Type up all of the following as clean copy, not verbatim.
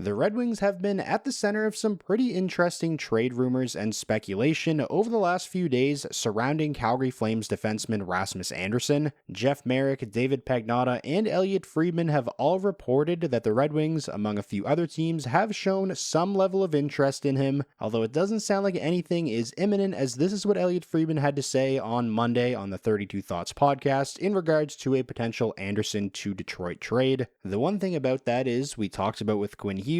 The Red Wings have been at the center of some pretty interesting trade rumors and speculation over the last few days surrounding Calgary Flames defenseman Rasmus Andersson. Jeff Marek, David Pagnotta, and Elliot Friedman have all reported that the Red Wings, among a few other teams, have shown some level of interest in him, although it doesn't sound like anything is imminent, as this is what Elliot Friedman had to say on Monday on the 32 Thoughts podcast in regards to a potential Andersson to Detroit trade. The one thing about that is, we talked about with Quinn Hughes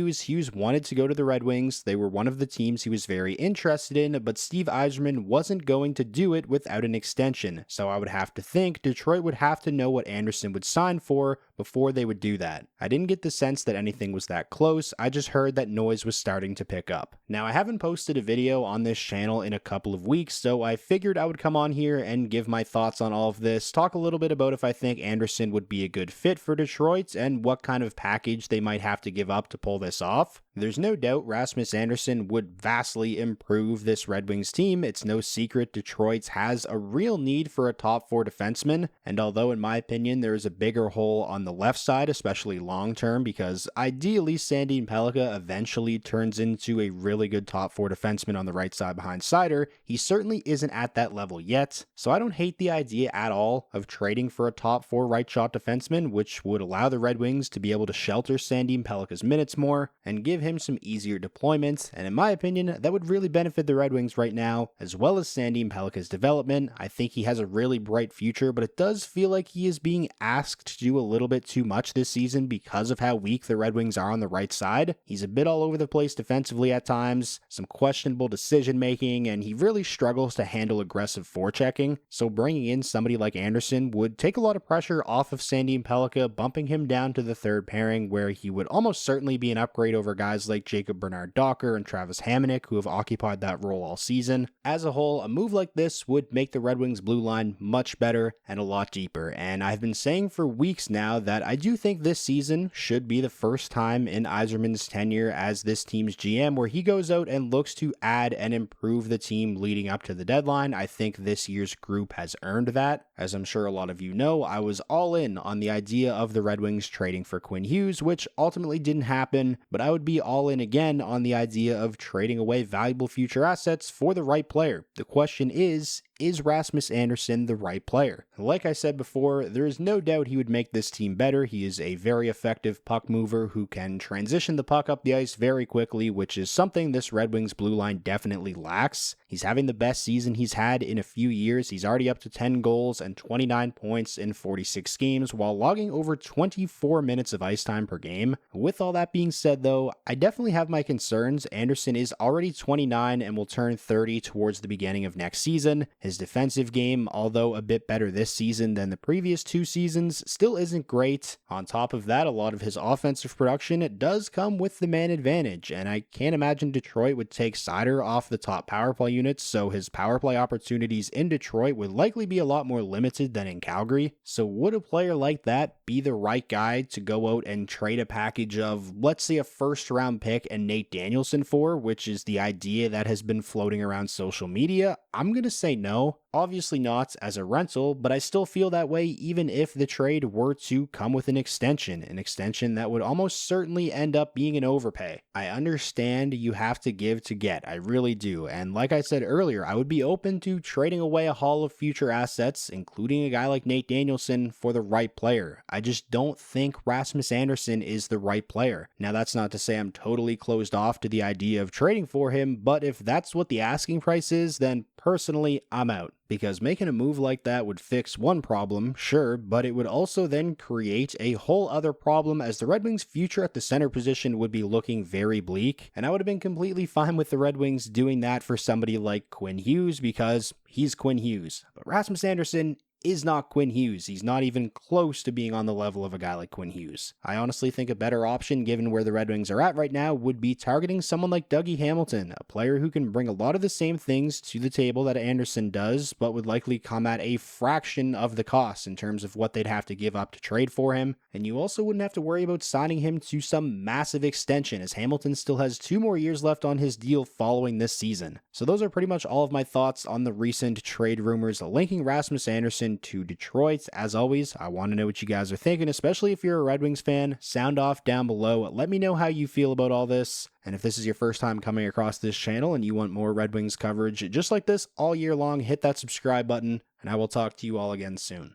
wanted to go to the Red Wings. They were one of the teams he was very interested in, but Steve Yzerman wasn't going to do it without an extension. So I would have to think Detroit would have to know what Andersson would sign for before they would do that. I didn't get the sense that anything was that close. I just heard that noise was starting to pick up. Now, I haven't posted a video on this channel in a couple of weeks, so I figured I would come on here and give my thoughts on all of this, talk a little bit about if I think Andersson would be a good fit for Detroit and what kind of package they might have to give up to pull this off. There's no doubt Rasmus Andersson would vastly improve this Red Wings team. It's no secret Detroit has a real need for a top four defenseman, and although in my opinion there is a bigger hole on the left side, especially long term, because ideally Sandin Pellikka eventually turns into a really good top four defenseman on the right side behind Seider, he certainly isn't at that level yet. So I don't hate the idea at all of trading for a top four right shot defenseman, which would allow the Red Wings to be able to shelter Sandin Pellikka's minutes more and give him some easier deployments, and in my opinion, that would really benefit the Red Wings right now, as well as Sandin Pellikka's development. I think he has a really bright future, but it does feel like he is being asked to do a little bit too much this season because of how weak the Red Wings are on the right side. He's a bit all over the place defensively at times, some questionable decision making, and he really struggles to handle aggressive forechecking, so bringing in somebody like Andersson would take a lot of pressure off of Sandin Pellikka, bumping him down to the third pairing, where he would almost certainly be an upgrade over guys like Jacob Bernard-Docker and Travis Hamonic, who have occupied that role all season. As a whole, a move like this would make the Red Wings blue line much better and a lot deeper, and I've been saying for weeks now that I do think this season should be the first time in Yzerman's tenure as this team's GM where he goes out and looks to add and improve the team leading up to the deadline. I think this year's group has earned that. As I'm sure a lot of you know, I was all in on the idea of the Red Wings trading for Quinn Hughes, which ultimately didn't happen, but I would be all in again on the idea of trading away valuable future assets for the right player. The question is Rasmus Andersson the right player? Like I said before, there is no doubt he would make this team better. He is a very effective puck mover who can transition the puck up the ice very quickly, which is something this Red Wings blue line definitely lacks. He's having the best season he's had in a few years. He's already up to 10 goals and 29 points in 46 games while logging over 24 minutes of ice time per game. With all that being said though, I definitely have my concerns. Andersson is already 29 and will turn 30 towards the beginning of next season. His defensive game, although a bit better this season than the previous two seasons, still isn't great. On top of that, a lot of his offensive production does come with the man advantage, and I can't imagine Detroit would take Seider off the top power play units, so his power play opportunities in Detroit would likely be a lot more limited than in Calgary. So would a player like that be the right guy to go out and trade a package of, let's say, a first round pick and Nate Danielson for, which is the idea that has been floating around social media? I'm going to say no. Obviously not as a rental, but I still feel that way even if the trade were to come with an extension that would almost certainly end up being an overpay. I understand you have to give to get, I really do, and like I said earlier, I would be open to trading away a haul of future assets, including a guy like Nate Danielson, for the right player. I just don't think Rasmus Andersson is the right player. Now, that's not to say I'm totally closed off to the idea of trading for him, but if that's what the asking price is, then personally, I'm out. Because making a move like that would fix one problem, sure, but it would also then create a whole other problem, as the Red Wings' future at the center position would be looking very bleak, and I would have been completely fine with the Red Wings doing that for somebody like Quinn Hughes because he's Quinn Hughes. But Rasmus Andersson is not Quinn Hughes. He's not even close to being on the level of a guy like Quinn Hughes. I honestly think a better option, given where the Red Wings are at right now, would be targeting someone like Dougie Hamilton, a player who can bring a lot of the same things to the table that Andersson does, but would likely come at a fraction of the cost in terms of what they'd have to give up to trade for him. And you also wouldn't have to worry about signing him to some massive extension, as Hamilton still has 2 more years left on his deal following this season. So those are pretty much all of my thoughts on the recent trade rumors linking Rasmus Andersson Washington to Detroit. As always, I want to know what you guys are thinking, especially if you're a Red Wings fan. Sound off down below. Let me know how you feel about all this. And if this is your first time coming across this channel and you want more Red Wings coverage just like this all year long, hit that subscribe button, and I will talk to you all again soon.